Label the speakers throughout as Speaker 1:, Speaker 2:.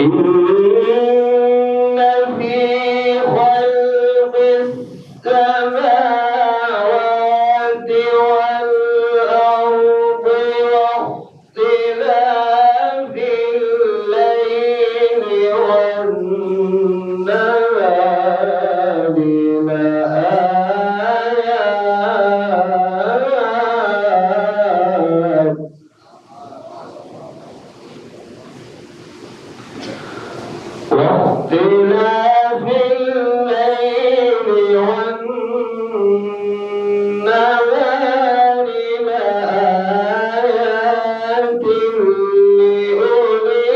Speaker 1: إن في خلق السماوات والأرض واختلاف الليل والنهار لآيات واختلاف الليل والنهار لآيات لأولي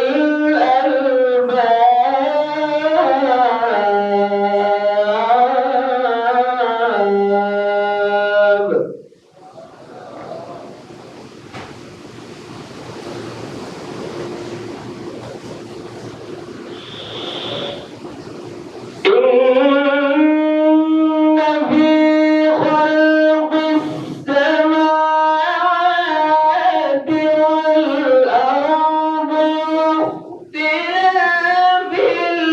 Speaker 1: الألباب. إن في خلق السماوات والأرض واختلاف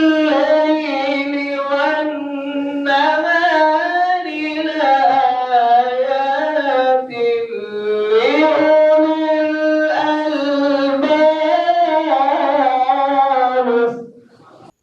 Speaker 1: الليل والنهار لآيات لأولي الألباب.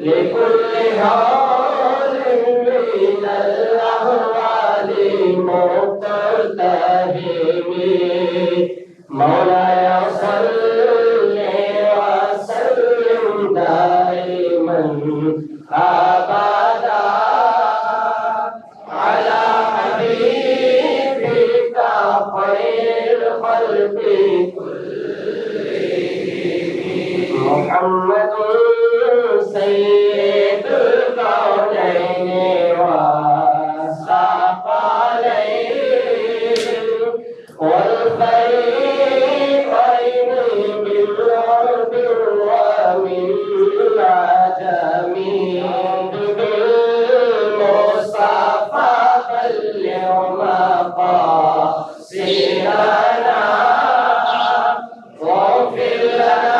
Speaker 1: لكل حال من الأهوال مقتدم. مولاي صل وسلم دائما أبدا على حبيبك خير الخلق محمد سيد الكونين والثقلين والفريقين بالعرب ومن العجم بالمصطفى بلغ مقاصدنا واغفر لنا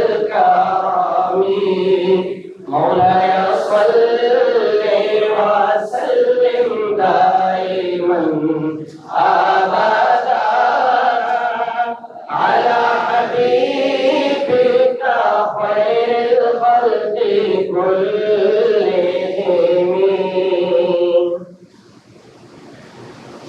Speaker 1: الكرم. مولاي صل وسلم دائما أبدا على حبيبك خير الخلق كلهم.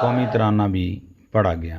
Speaker 2: قومی ترانہ بھی پڑھا گیا۔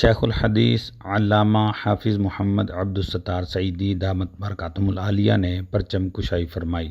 Speaker 2: شیخ الحدیث علامہ حافظ محمد عبدالستار سعیدی دامت برکاتہم العالیہ نے پرچم کشائی فرمائی۔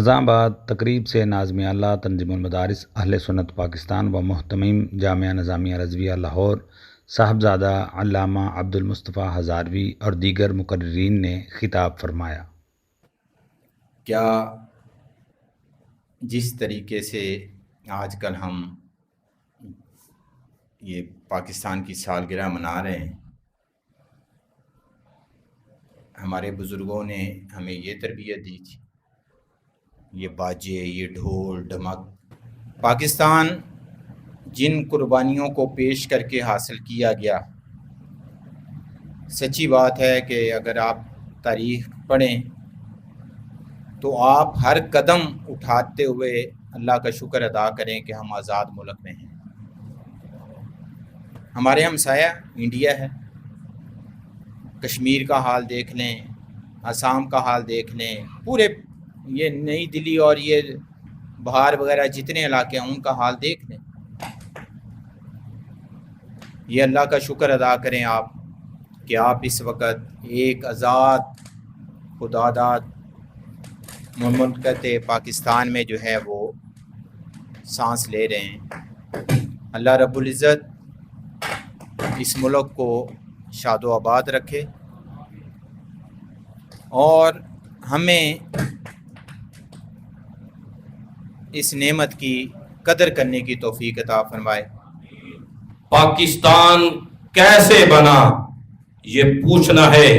Speaker 2: اذاں بعد تقریب سے ناظم اعلیٰ تنظیم المدارس اہل سنت پاکستان و محتمم جامعہ نظامیہ رضویہ لاہور صاحبزادہ علامہ عبدالمصطفیٰ ہزاروی اور دیگر مقررین نے خطاب فرمایا۔
Speaker 3: کیا جس طریقے سے آج کل ہم یہ پاکستان کی سالگرہ منا رہے ہیں، ہمارے بزرگوں نے ہمیں یہ تربیت دی تھی، یہ باجے، یہ ڈھول ڈھمک، پاکستان جن قربانیوں کو پیش کر کے حاصل کیا گیا، سچی بات ہے کہ اگر آپ تاریخ پڑھیں تو آپ ہر قدم اٹھاتے ہوئے اللہ کا شکر ادا کریں کہ ہم آزاد ملک میں ہیں۔ ہمارے ہمسایہ انڈیا ہے، کشمیر کا حال دیکھ لیں، آسام کا حال دیکھ لیں، پورے یہ نئی دلی اور یہ بہار وغیرہ جتنے علاقے ہیں ان کا حال دیکھ لیں۔ یہ اللہ کا شکر ادا کریں آپ کہ آپ اس وقت ایک آزاد خداداد مملکت پاکستان میں جو ہے وہ سانس لے رہے ہیں۔ اللہ رب العزت اس ملک کو شاد و آباد رکھے اور ہمیں اس نعمت کی قدر کرنے کی توفیق عطا فرمائے۔
Speaker 4: پاکستان کیسے بنا یہ پوچھنا ہے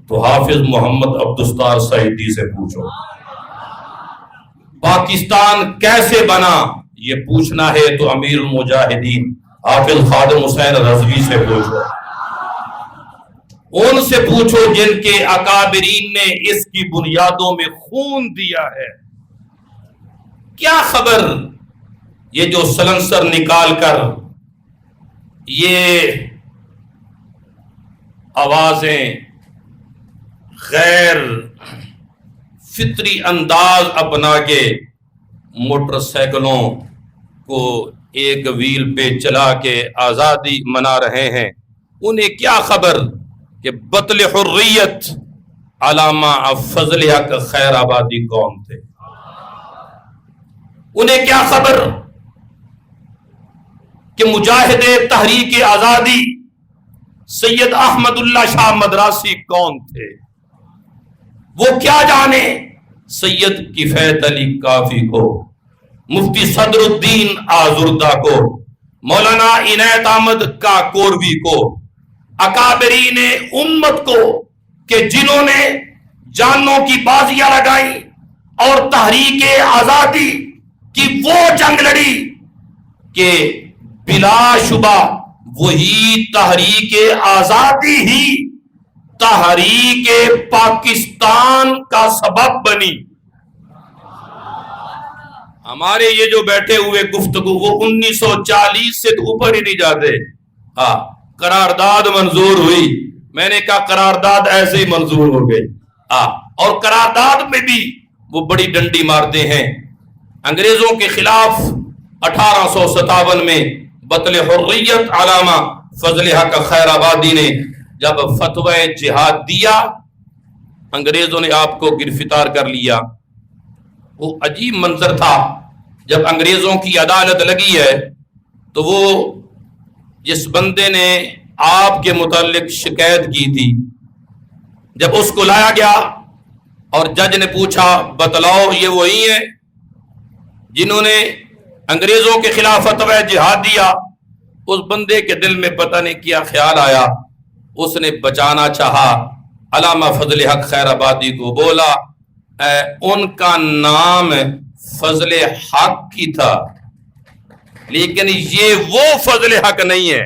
Speaker 4: تو حافظ محمد عبدالستار سعیدی سے پوچھو۔ پاکستان کیسے بنا یہ پوچھنا ہے تو امیر المجاہدین حافظ خادم حسین رضوی سے پوچھو۔ ان سے پوچھو جن کے اکابرین نے اس کی بنیادوں میں خون دیا ہے۔ کیا خبر یہ جو سلنسر نکال کر یہ آوازیں غیر فطری انداز اپنا کے موٹر سائیکلوں کو ایک ویل پہ چلا کے آزادی منا رہے ہیں، انہیں کیا خبر کہ بطل حریت علامہ فضل حق خیر آبادی کون تھے؟ انہیں کیا خبر کہ مجاہد تحریک آزادی سید احمد اللہ شاہ مدراسی کون تھے؟ وہ کیا جانے سید کفایت علی کافی کو، مفتی صدر الدین آزردہ کو، مولانا عنایت احمد کاکوروی کو، اکابرین امت کو، کہ جنہوں نے جانوں کی بازیاں لگائیں اور تحریک آزادی کی وہ جنگ لڑی کہ بلا شبہ وہی تحریک آزادی ہی تحریک پاکستان کا سبب بنی۔ ہمارے یہ جو بیٹھے ہوئے گفتگو وہ 1940 سے تو اوپر ہی نہیں جاتے۔ قرارداد منظور ہوئی، میں نے کہا قرارداد ایسے ہی منظور ہو گئی، اور قرارداد میں بھی وہ بڑی ڈنڈی مارتے ہیں۔ انگریزوں کے خلاف 1857 میں بطل حریت علامہ فضل حق خیر آبادی نے جب فتوی جہاد دیا، انگریزوں نے آپ کو گرفتار کر لیا۔ وہ عجیب منظر تھا، جب انگریزوں کی عدالت لگی ہے تو وہ جس بندے نے آپ کے متعلق شکایت کی تھی، جب اس کو لایا گیا اور جج نے پوچھا بتلاؤ یہ وہی ہیں جنہوں نے انگریزوں کے خلاف فتوی جہاد دیا، اس بندے کے دل میں پتہ نہیں کیا خیال آیا، اس نے بچانا چاہا علامہ فضل حق خیر آبادی کو، بولا ان کا نام فضل حق ہی تھا لیکن یہ وہ فضل حق نہیں ہے۔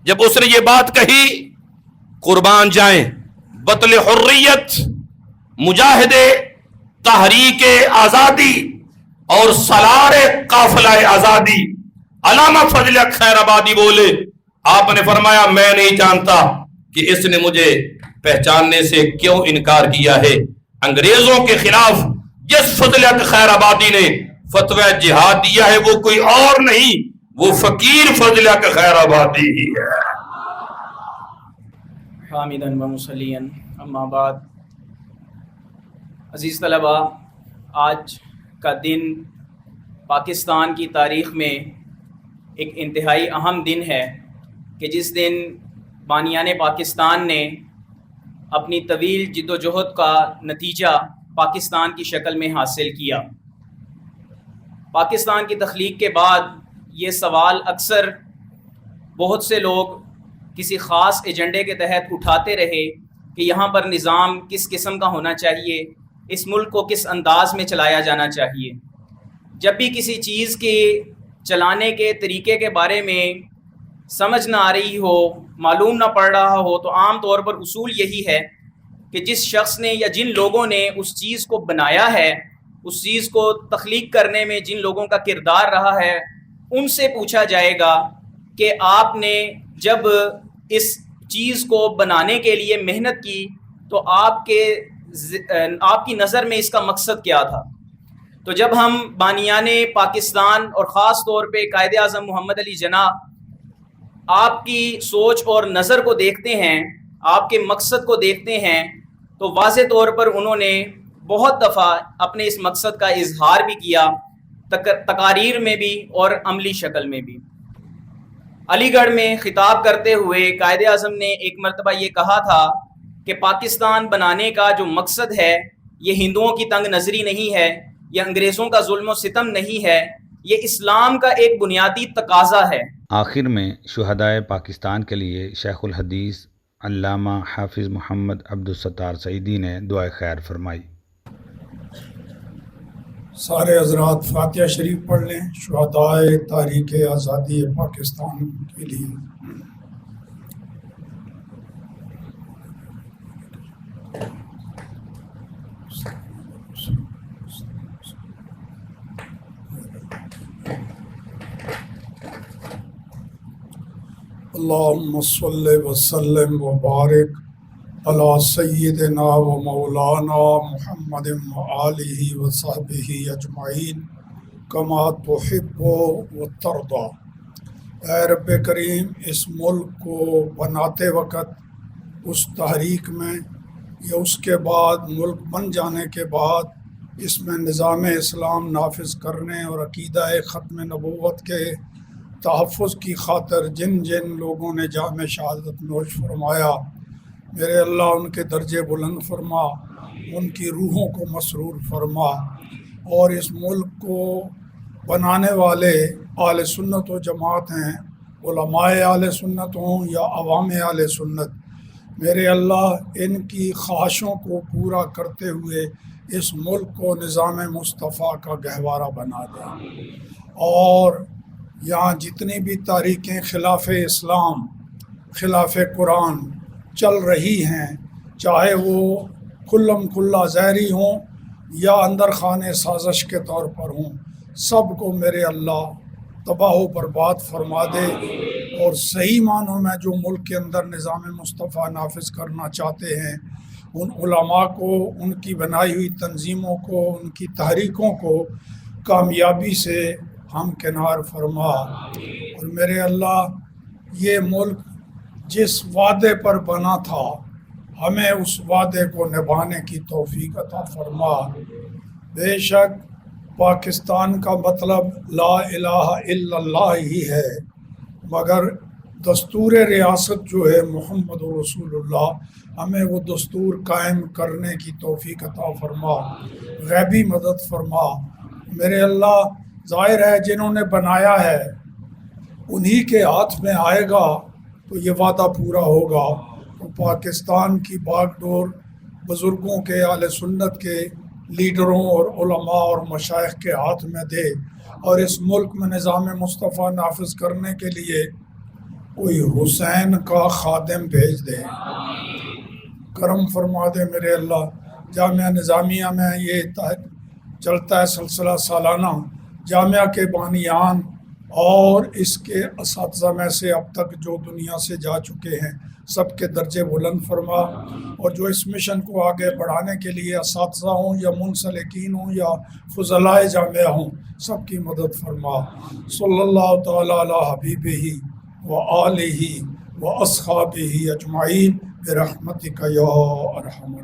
Speaker 4: جب اس نے یہ بات کہی، قربان جائیں بطل حریت، مجاہد تحریک آزادی اور سالار قافلہ آزادی علامہ فضل حق خیر آبادی بولے، آپ نے فرمایا میں نہیں جانتا کہ اس نے مجھے پہچاننے سے کیوں انکار کیا ہے۔ انگریزوں کے خلاف جس فضل حق خیر آبادی نے فتوی جہاد دیا ہے وہ کوئی اور نہیں، وہ فقیر فضل حق خیر آبادی ہی ہے۔
Speaker 5: حامداً و مصلیاً اما بعد، عزیز طلباء، آج کا دن پاکستان کی تاریخ میں ایک انتہائی اہم دن ہے کہ جس دن بانیان پاکستان نے اپنی طویل جد و جہد کا نتیجہ پاکستان کی شکل میں حاصل کیا۔ پاکستان کی تخلیق کے بعد یہ سوال اکثر بہت سے لوگ کسی خاص ایجنڈے کے تحت اٹھاتے رہے کہ یہاں پر نظام کس قسم کا ہونا چاہیے، اس ملک کو کس انداز میں چلایا جانا چاہیے۔ جب بھی کسی چیز کے چلانے کے طریقے کے بارے میں سمجھ نہ آ رہی ہو، معلوم نہ پڑ رہا ہو، تو عام طور پر اصول یہی ہے کہ جس شخص نے یا جن لوگوں نے اس چیز کو بنایا ہے، اس چیز کو تخلیق کرنے میں جن لوگوں کا کردار رہا ہے، ان سے پوچھا جائے گا کہ آپ نے جب اس چیز کو بنانے کے لیے محنت کی تو آپ کی نظر میں اس کا مقصد کیا تھا۔ تو جب ہم بانیان پاکستان اور خاص طور پہ قائد اعظم محمد علی جناح آپ کی سوچ اور نظر کو دیکھتے ہیں، آپ کے مقصد کو دیکھتے ہیں، تو واضح طور پر انہوں نے بہت دفعہ اپنے اس مقصد کا اظہار بھی کیا، تقاریر میں بھی اور عملی شکل میں بھی۔ علی گڑھ میں خطاب کرتے ہوئے قائد اعظم نے ایک مرتبہ یہ کہا تھا کہ پاکستان بنانے کا جو مقصد ہے یہ ہندوؤں کی تنگ نظری نہیں ہے، یہ انگریزوں کا ظلم و ستم نہیں ہے، یہ اسلام کا ایک بنیادی تقاضا ہے۔
Speaker 2: آخر میں شہدائے پاکستان کے لیے شیخ الحدیث علامہ حافظ محمد عبدالستار سعیدی نے دعائے خیر فرمائی۔
Speaker 6: سارے حضرات فاتحہ شریف پڑھ لیں شہدائے تاریخ آزادی پاکستان کے لیے۔ اللہم صلی وسلم وبارک علی سیدنا و مولانا محمد و آلہ و صحبہ اجمعین کما تحب و ترضی۔ اے رب کریم، اس ملک کو بناتے وقت، اس تحریک میں یا اس کے بعد ملک بن جانے کے بعد اس میں نظام اسلام نافذ کرنے اور عقیدہ ختم نبوت کے تحفظ کی خاطر جن جن لوگوں نے جام شہادت نوش فرمایا، میرے اللہ ان کے درجے بلند فرما، ان کی روحوں کو مسرور فرما، اور اس ملک کو بنانے والے اہل سنت و جماعت ہیں، علماء اہل سنت ہوں یا عوام اہل سنت، میرے اللہ ان کی خواہشوں کو پورا کرتے ہوئے اس ملک کو نظام مصطفیٰ کا گہوارہ بنا دے، اور یہاں جتنی بھی تاریخیں خلاف اسلام، خلاف قرآن چل رہی ہیں، چاہے وہ کھلم کھلا ظاہری ہوں یا اندر خانے سازش کے طور پر ہوں، سب کو میرے اللہ تباہ و برباد فرما دے، اور صحیح معنوں میں جو ملک کے اندر نظام مصطفیٰ نافذ کرنا چاہتے ہیں ان علماء کو، ان کی بنائی ہوئی تنظیموں کو، ان کی تحریکوں کو کامیابی سے ہم کنار فرما، اور میرے اللہ یہ ملک جس وعدے پر بنا تھا ہمیں اس وعدے کو نبھانے کی توفیق عطا فرما۔ بے شک پاکستان کا مطلب لا الہ الا اللہ ہی ہے، مگر دستور ریاست جو ہے محمد رسول اللہ، ہمیں وہ دستور قائم کرنے کی توفیق عطا فرما، غیبی مدد فرما۔ میرے اللہ ظاہر ہے جنہوں نے بنایا ہے انہی کے ہاتھ میں آئے گا تو یہ وعدہ پورا ہوگا، تو پاکستان کی باغ ڈور بزرگوں کے، اہل سنت کے لیڈروں اور علماء اور مشائخ کے ہاتھ میں دے، اور اس ملک میں نظام مصطفیٰ نافذ کرنے کے لیے کوئی حسین کا خادم بھیج دے، کرم فرما دے میرے اللہ۔ جامعہ نظامیہ میں یہ چلتا ہے سلسلہ سالانہ، جامعہ کے بانیان اور اس کے اساتذہ میں سے اب تک جو دنیا سے جا چکے ہیں سب کے درجے بلند فرما، اور جو اس مشن کو آگے بڑھانے کے لیے اساتذہ ہوں یا منسلکین ہوں یا فضلاء جامعہ ہوں، سب کی مدد فرما۔ صلی اللہ تعالیٰ علی حبیبہ و آلہ و اصحابہ اجمعین برحمتک یا ارحم